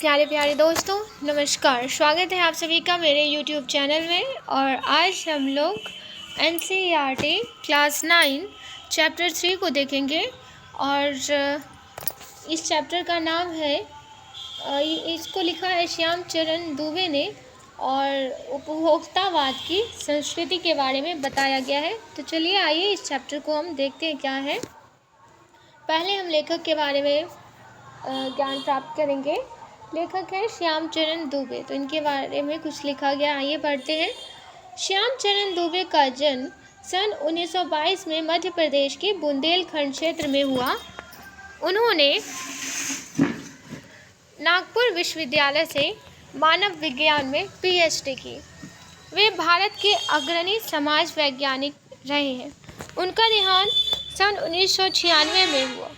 प्यारे प्यारे दोस्तों, नमस्कार। स्वागत है आप सभी का मेरे YouTube चैनल में। और आज हम लोग NCERT क्लास 9 चैप्टर 3 को देखेंगे। और इस चैप्टर का नाम है इसको लिखा है श्याम चरण दुबे ने और उपभोक्तावाद की संस्कृति के बारे में बताया गया है। तो चलिए आइए इस चैप्टर को हम देखते हैं क्या है। पहले हम लेखक के बारे में ज्ञान प्राप्त करेंगे। लेखक है श्याम चरण दुबे। तो इनके बारे में कुछ लिखा गया, आइए पढ़ते हैं। श्याम चरण दुबे का जन्म सन 1922 में मध्य प्रदेश के बुंदेलखंड क्षेत्र में हुआ। उन्होंने नागपुर विश्वविद्यालय से मानव विज्ञान में PhD की। वे भारत के अग्रणी समाज वैज्ञानिक रहे हैं। उनका देहांत सन 1996 में हुआ।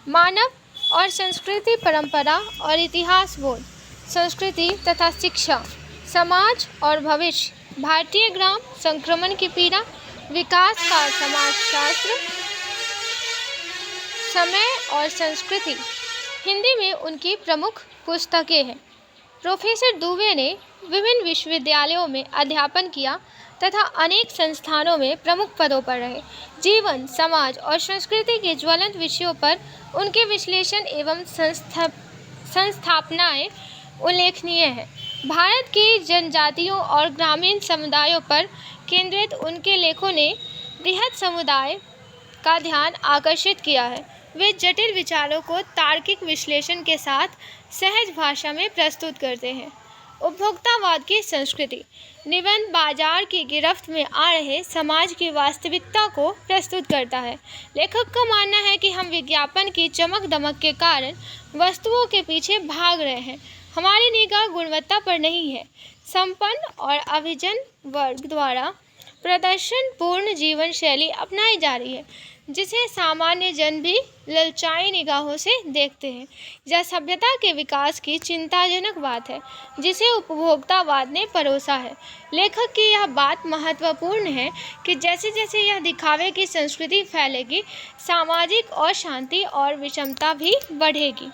मानव और संस्कृति, परंपरा और इतिहास बोध, संस्कृति तथा शिक्षा, समाज और भविष्य, भारतीय ग्राम, संक्रमण की पीड़ा, विकास का समाजशास्त्र, समय और संस्कृति हिंदी में उनकी प्रमुख पुस्तकें हैं। प्रोफेसर दुबे ने विभिन्न विश्वविद्यालयों में अध्यापन किया तथा अनेक संस्थानों में प्रमुख पदों पर रहे। जीवन, समाज और संस्कृति के ज्वलंत विषयों पर उनके विश्लेषण एवं संस्थापनाएं उल्लेखनीय हैं। भारत की जनजातियों और ग्रामीण समुदायों पर केंद्रित उनके लेखों ने बृहद समुदाय का ध्यान आकर्षित किया है। वे जटिल विचारों को तार्किक विश्लेषण के साथ सहज भाषा में प्रस्तुत करते हैं। उपभोक्तावाद की संस्कृति निबंध बाजार की गिरफ्त में आ रहे समाज की वास्तविकता को प्रस्तुत करता है। लेखक का मानना है कि हम विज्ञापन की चमक दमक के कारण वस्तुओं के पीछे भाग रहे हैं। हमारी निगाह गुणवत्ता पर नहीं है। संपन्न और अभिजन वर्ग द्वारा प्रदर्शनपूर्ण जीवन शैली अपनाई जा रही है, जिसे सामान्य जन भी ललचाई निगाहों से देखते हैं। यह सभ्यता के विकास की चिंताजनक बात है, जिसे उपभोक्तावाद ने परोसा है। लेखक की यह बात महत्वपूर्ण है कि जैसे जैसे यह दिखावे की संस्कृति फैलेगी, सामाजिक अशांति और विषमता भी बढ़ेगी।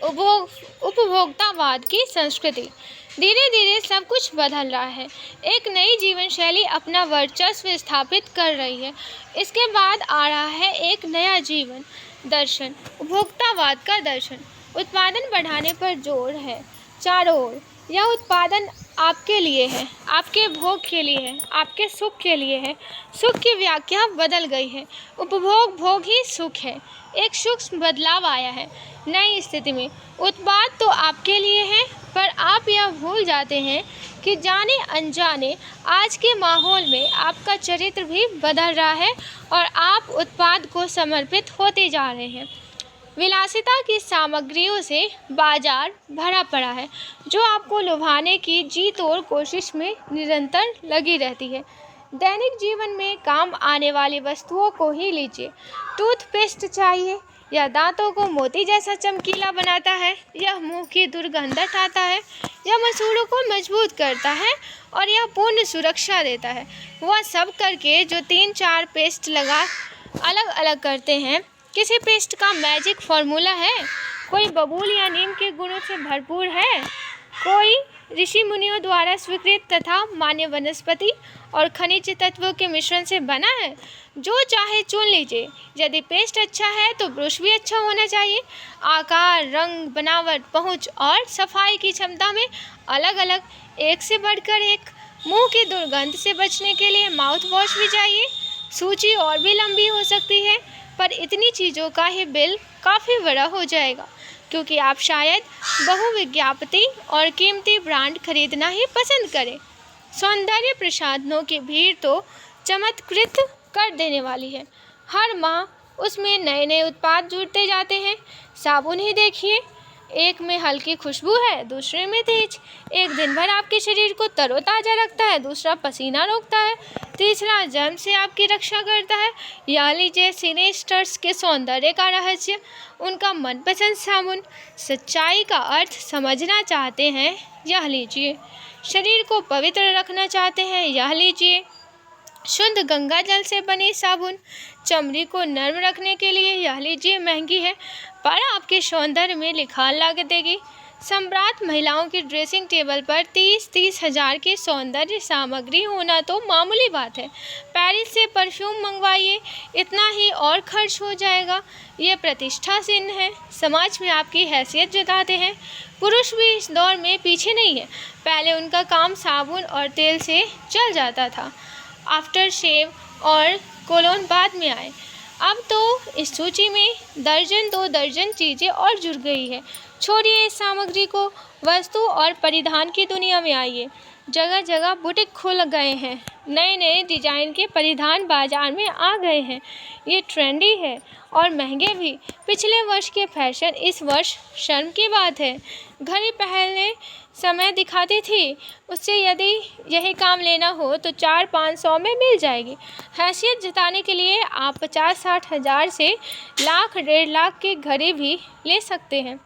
उपभोक्तावाद की संस्कृति धीरे धीरे सब कुछ बदल रहा है। एक नई जीवन शैली अपना वर्चस्व स्थापित कर रही है। इसके बाद आ रहा है एक नया जीवन दर्शन, उपभोक्तावाद का दर्शन। उत्पादन बढ़ाने पर जोर है चारों ओर। यह उत्पादन आपके लिए है, आपके भोग के लिए है, आपके सुख के लिए है। सुख की व्याख्या बदल गई है। उपभोग भोग ही सुख है। एक सूक्ष्म बदलाव आया है नई स्थिति में। उत्पाद तो आपके लिए है, पर आप यह भूल जाते हैं कि जाने अनजाने आज के माहौल में आपका चरित्र भी बदल रहा है और आप उत्पाद को समर्पित होते जा रहे हैं। विलासिता की सामग्रियों से बाजार भरा पड़ा है, जो आपको लुभाने की जी तोड़ कोशिश में निरंतर लगी रहती है। दैनिक जीवन में काम आने वाली वस्तुओं को ही लीजिए। टूथपेस्ट चाहिए, यह दांतों को मोती जैसा चमकीला बनाता है, यह मुंह की दुर्गंध हटाता है, यह मसूड़ों को मजबूत करता है और यह पूर्ण सुरक्षा देता है। वह सब करके जो 3-4 पेस्ट लगा अलग अलग करते हैं, किसी पेस्ट का मैजिक फॉर्मूला है? कोई बबूल या नीम के गुणों से भरपूर है? कोई ऋषि मुनियों द्वारा स्वीकृत तथा मान्य वनस्पति और खनिज तत्वों के मिश्रण से बना है? जो चाहे चुन लीजिए। यदि पेस्ट अच्छा है तो ब्रश भी अच्छा होना चाहिए। आकार, रंग, बनावट, पहुंच और सफाई की क्षमता में अलग अलग, एक से बढ़कर एक। मुंह की दुर्गंध से बचने के लिए माउथ वॉश भी चाहिए। सूची और भी लंबी हो सकती है, पर इतनी चीज़ों का ही बिल काफ़ी बड़ा हो जाएगा, क्योंकि आप शायद बहुविज्ञापती और कीमती ब्रांड खरीदना ही पसंद करें। सौंदर्य प्रसाधनों की भीड़ तो चमत्कृत कर देने वाली है। हर माह उसमें नए नए उत्पाद जुड़ते जाते हैं। साबुन ही देखिए, एक में हल्की खुशबू है, दूसरे में तेज। एक दिन भर आपके शरीर को तरोताज़ा रखता है, दूसरा पसीना रोकता है, तीसरा जर्म से आपकी रक्षा करता है। यह लीजिए सिनेस्टर्स के सौंदर्य का रहस्य, उनका मनपसंद साबुन। सच्चाई का अर्थ समझना चाहते हैं, यह लीजिए। शरीर को पवित्र रखना चाहते हैं, यह लीजिए। शुद्ध गंगा जल से बनी साबुन चमड़ी को नर्म रखने के लिए यह लीजिए महंगी है, पर आपके सौंदर्य में निखार ला देगी। सम्राट महिलाओं की ड्रेसिंग टेबल पर 30-30 हज़ार की सौंदर्य सामग्री होना तो मामूली बात है। पेरिस से परफ्यूम मंगवाइए, इतना ही और खर्च हो जाएगा। ये प्रतिष्ठा चिन्ह है, समाज में आपकी हैसियत जताते हैं। पुरुष भी इस दौर में पीछे नहीं है। पहले उनका काम साबुन और तेल से चल जाता था, आफ्टर शेव और कोलोन बाद में आए। अब तो इस सूची में दर्जन 2 दर्जन चीज़ें और जुड़ गई है। छोड़िए इस सामग्री को, वस्तु और परिधान की दुनिया में आइए। जगह जगह बुटीक खुल गए हैं, नए नए डिजाइन के परिधान बाजार में आ गए हैं। ये ट्रेंडी है और महंगे भी। पिछले वर्ष के फैशन इस वर्ष शर्म की बात है। घड़ी पहनने समय दिखाती थी, उससे यदि यही काम लेना हो तो 400-500 में मिल जाएगी। हैसियत जताने के लिए आप 50-60 हज़ार से लाख 1.5 लाख की घड़ी भी ले सकते हैं।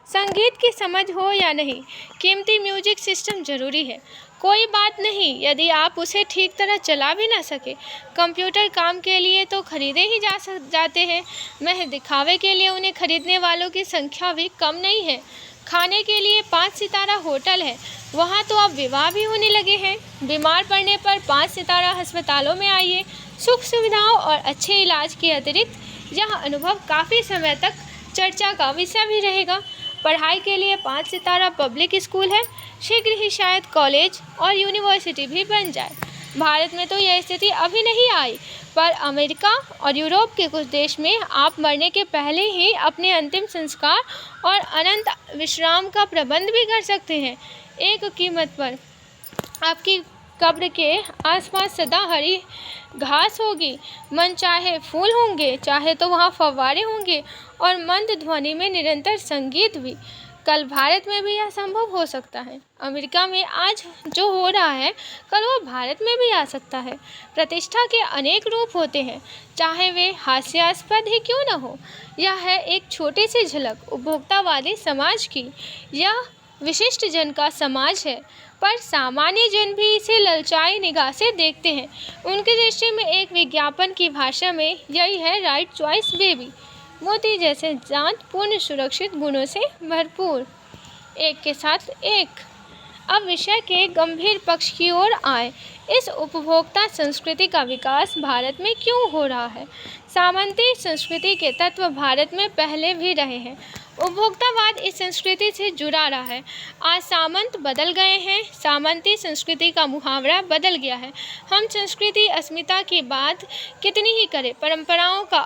संगीत की समझ हो या नहीं, कीमती म्यूजिक सिस्टम ज़रूरी है। कोई बात नहीं यदि आप उसे ठीक तरह चला भी ना सके। कंप्यूटर काम के लिए तो खरीदे ही जाते हैं, महज दिखावे के लिए उन्हें खरीदने वालों की संख्या भी कम नहीं है। खाने के लिए 5 सितारा होटल है, वहाँ तो अब विवाह भी होने लगे हैं। बीमार पड़ने पर 5 सितारा अस्पतालों में आइए। सुख सुविधाओं और अच्छे इलाज के अतिरिक्त यह अनुभव काफ़ी समय तक चर्चा का विषय भी रहेगा। पढ़ाई के लिए 5 सितारा पब्लिक स्कूल है, शीघ्र ही शायद कॉलेज और यूनिवर्सिटी भी बन जाए। भारत में तो यह स्थिति अभी नहीं आई, पर अमेरिका और यूरोप के कुछ देश में आप मरने के पहले ही अपने अंतिम संस्कार और अनंत विश्राम का प्रबंध भी कर सकते हैं। एक कीमत पर आपकी कब्र के आसपास सदा हरी घास होगी, मन चाहे फूल होंगे, चाहे तो वहाँ फव्वारे होंगे और मंद ध्वनि में निरंतर संगीत भी। कल भारत में भी यह संभव हो सकता है। अमेरिका में आज जो हो रहा है, कल वो भारत में भी आ सकता है। प्रतिष्ठा के अनेक रूप होते हैं, चाहे वे हास्यास्पद ही क्यों न हो। यह है एक छोटी सी झलक उपभोक्तावादी समाज की। यह विशिष्ट जन का समाज है, पर सामान्य जन भी इसे ललचाई निगाह से देखते हैं। उनकी दृष्टि में एक विज्ञापन की भाषा में यही है राइट चॉइस बेबी, मोती जैसे जांच पूर्ण सुरक्षित गुणों से भरपूर, एक के साथ एक। अब विषय के गंभीर पक्ष की ओर आए। इस उपभोक्ता संस्कृति का विकास भारत में क्यों हो रहा है? सामंती संस्कृति के तत्व भारत में पहले भी रहे हैं। उपभोक्तावाद इस संस्कृति से जुड़ा रहा है। आज सामंत बदल गए हैं, सामंती संस्कृति का मुहावरा बदल गया है। हम संस्कृति अस्मिता की बात कितनी ही करें, परंपराओं का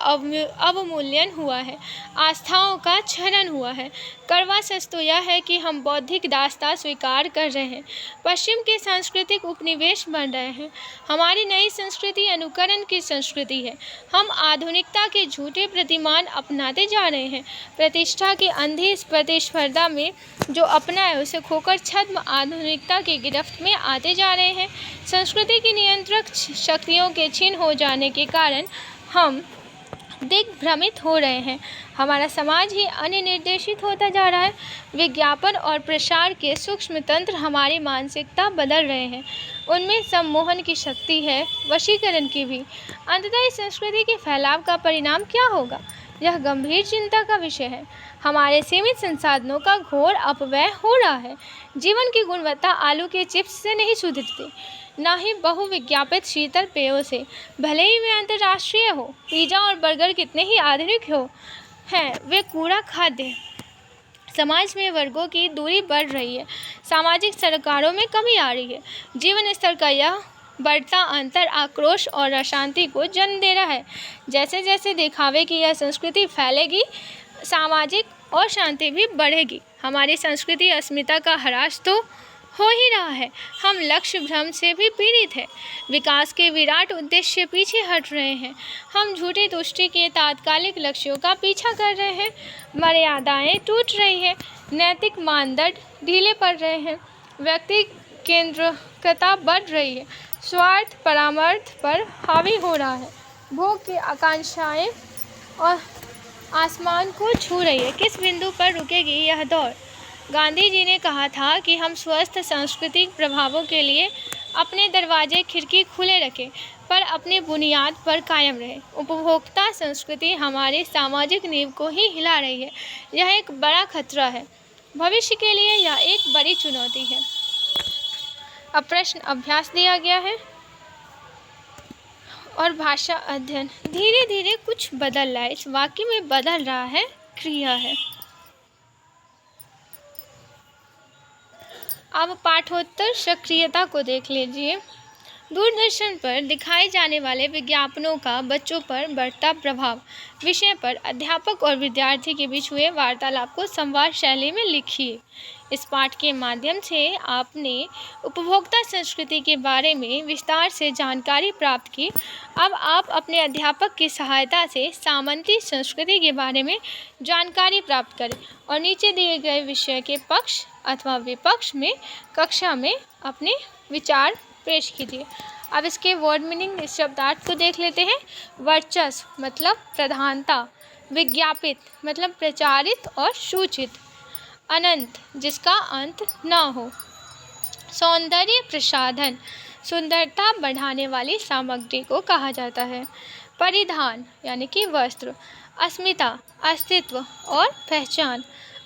अवमूल्यन हुआ है, आस्थाओं का क्षरण हुआ है। कड़वा सच तो यह है कि हम बौद्धिक दास्तां स्वीकार कर रहे हैं, पश्चिम के सांस्कृतिक उपनिवेश बन रहे हैं। हमारी नई संस्कृति अनुकरण की संस्कृति है। हम आधुनिकता के झूठे प्रतिमान अपनाते जा रहे हैं। प्रतिष्ठा की अंधी प्रतिस्पर्धा में जो अपना है उसे खोकर छद्म आधुनिकता की गिरफ्त में आते जा रहे हैं। संस्कृति की नियंत्रक शक्तियों के क्षीण हो जाने के कारण हम दिग्भ्रमित हो रहे हैं। हमारा समाज ही अनिर्देशित होता जा रहा है। विज्ञापन और प्रसार के सूक्ष्म तंत्र हमारी मानसिकता बदल रहे हैं। उनमें सम्मोहन की शक्ति है, वशीकरण की भी। अंततः इस संस्कृति के फैलाव का परिणाम क्या होगा, यह गंभीर चिंता का विषय है। हमारे सीमित संसाधनों का घोर अपव्यय हो रहा है। जीवन की गुणवत्ता आलू के चिप्स से नहीं सुधरती, न ही बहुविज्ञापित शीतल पेयों से, भले ही वे अंतर्राष्ट्रीय हो। पिज़्ज़ा और बर्गर कितने ही आधुनिक हैं, वे कूड़ा खाद्य। समाज में वर्गों की दूरी बढ़ रही है, सामाजिक सरकारों में कमी आ रही है। जीवन स्तर का यह बढ़ता अंतर आक्रोश और अशांति को जन्म दे रहा है। जैसे जैसे दिखावे की यह संस्कृति फैलेगी, सामाजिक अशांति भी बढ़ेगी। हमारी संस्कृति अस्मिता का ह्रास तो हो ही रहा है। हम लक्ष्य भ्रम से भी पीड़ित हैं। विकास के विराट उद्देश्य पीछे हट रहे हैं। हम झूठी तुष्टि के तात्कालिक लक्ष्यों का पीछा कर रहे हैं। मर्यादाएं टूट रही हैं, नैतिक मानदंड ढीले पड़ रहे हैं, व्यक्ति केंद्रिकता बढ़ रही है, स्वार्थ परमार्थ पर हावी हो रहा है, भोग की आकांक्षाएं और आसमान को छू रही है। किस बिंदु पर रुकेगी यह दौड़? गांधी जी ने कहा था कि हम स्वस्थ सांस्कृतिक प्रभावों के लिए अपने दरवाजे खिड़की खुले रखें पर अपनी बुनियाद पर कायम रहे। उपभोक्ता संस्कृति हमारी सामाजिक नींव को ही हिला रही है। यह एक बड़ा खतरा है। भविष्य के लिए यह एक बड़ी चुनौती है। अब प्रश्न अभ्यास दिया गया है और भाषा अध्ययन। धीरे धीरे कुछ बदल रहा है। इस वाक्य में बदल रहा है क्रिया है। अब पाठोत्तर सक्रियता को देख लीजिए। दूरदर्शन पर दिखाए जाने वाले विज्ञापनों का बच्चों पर बढ़ता प्रभाव विषय पर अध्यापक और विद्यार्थी के बीच हुए वार्तालाप को संवाद शैली में लिखिए। इस पाठ के माध्यम से आपने उपभोक्ता संस्कृति के बारे में विस्तार से जानकारी प्राप्त की। अब आप अपने अध्यापक की सहायता से सामंती संस्कृति के बारे में जानकारी प्राप्त करें और नीचे दिए गए विषय के पक्ष अथवा विपक्ष में कक्षा में अपने विचार पेश कीजिए। अब इसके वर्ड मीनिंग, इस शब्दार्थ को देख लेते हैं। वर्चस्व मतलब प्रधानता, विज्ञापित मतलब प्रचारित और सूचित, अनंत जिसका अंत न हो, सौंदर्य प्रसाधन सुंदरता बढ़ाने वाली सामग्री को कहा जाता है, परिधान यानी कि वस्त्र, अस्मिता अस्तित्व और पहचान,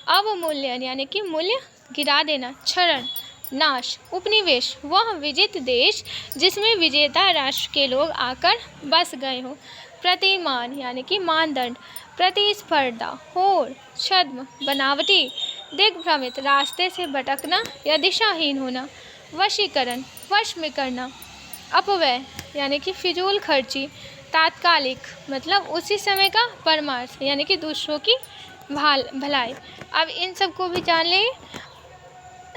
अवमूल्यन यानी कि मूल्य गिरा देना, क्षरण नाश, उपनिवेश वह विजित देश जिसमें विजेता राष्ट्र के लोग आकर बस गए हों, प्रतिमान यानी कि मानदंड, प्रतिस्पर्धा, होड़, छद्म बनावटी, दिग्भ्रमित रास्ते से भटकना या दिशाहीन होना, वशीकरण वश में करना, अपव्यय यानी कि फिजूल खर्ची, तात्कालिक मतलब उसी समय का परमार्थ यानी कि दूसरों की भलाई। अब इन सब को भी जान लें।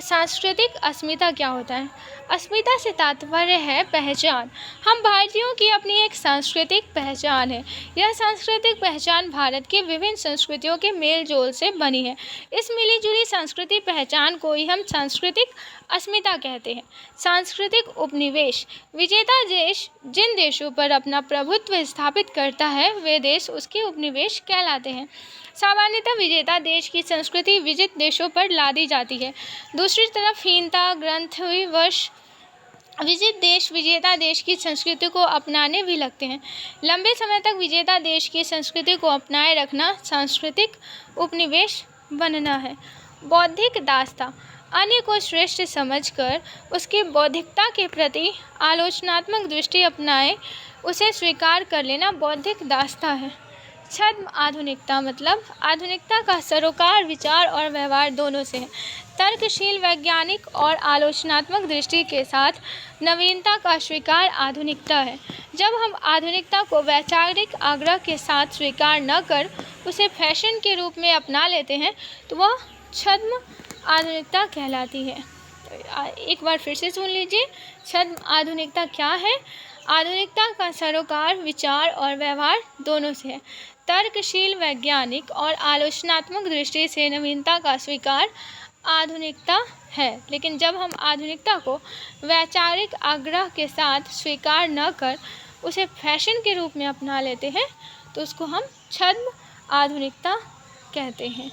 सांस्कृतिक अस्मिता क्या होता है? अस्मिता से तात्पर्य है पहचान। हम भारतीयों की अपनी एक सांस्कृतिक पहचान है। यह सांस्कृतिक पहचान भारत की विभिन्न संस्कृतियों के मेल जोल से बनी है। इस मिलीजुली सांस्कृतिक पहचान को ही हम सांस्कृतिक अस्मिता कहते हैं। सांस्कृतिक उपनिवेश विजेता देश जिन देशों पर अपना प्रभुत्व स्थापित करता है वे देश उसके उपनिवेश कहलाते हैं। सामान्यतः विजेता देश की संस्कृति विजित देशों पर लादी जाती है। दूसरी तरफ हीनता ग्रंथ हुई वश विजित देश विजेता देश की संस्कृति को अपनाने भी लगते हैं। लंबे समय तक विजेता देश की संस्कृति को अपनाए रखना सांस्कृतिक उपनिवेश बनना है। बौद्धिक दास्ता अन्य को श्रेष्ठ समझकर उसकी बौद्धिकता के प्रति आलोचनात्मक दृष्टि अपनाए उसे स्वीकार कर लेना बौद्धिक दास्ता है। छद्म आधुनिकता मतलब आधुनिकता का सरोकार विचार और व्यवहार दोनों से है। तर्कशील वैज्ञानिक और आलोचनात्मक दृष्टि के साथ नवीनता का स्वीकार आधुनिकता है। जब हम आधुनिकता को वैचारिक आग्रह के साथ स्वीकार न कर उसे फैशन के रूप में अपना लेते हैं तो वह छद्म आधुनिकता कहलाती है। एक बार फिर से सुन लीजिए, छद्म आधुनिकता क्या है? आधुनिकता का सरोकार विचार और व्यवहार दोनों से है। तर्कशील वैज्ञानिक और आलोचनात्मक दृष्टि से नवीनता का स्वीकार आधुनिकता है। लेकिन जब हम आधुनिकता को वैचारिक आग्रह के साथ स्वीकार न कर उसे फैशन के रूप में अपना लेते हैं तो उसको हम छद्म आधुनिकता कहते हैं।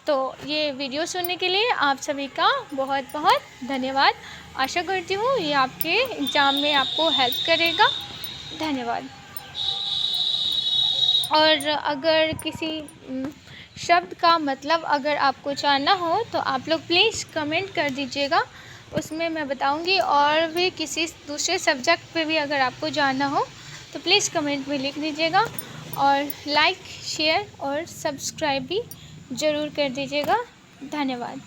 तो ये वीडियो सुनने के लिए आप सभी का बहुत बहुत धन्यवाद। आशा करती हूँ ये आपके एग्ज़ाम में आपको हेल्प करेगा। धन्यवाद। और अगर किसी शब्द का मतलब अगर आपको जानना हो तो आप लोग प्लीज़ कमेंट कर दीजिएगा, उसमें मैं बताऊंगी। और भी किसी दूसरे सब्जेक्ट पे भी अगर आपको जानना हो तो प्लीज़ कमेंट में लिख दीजिएगा। और लाइक शेयर और सब्सक्राइब भी ज़रूर कर दीजिएगा। धन्यवाद।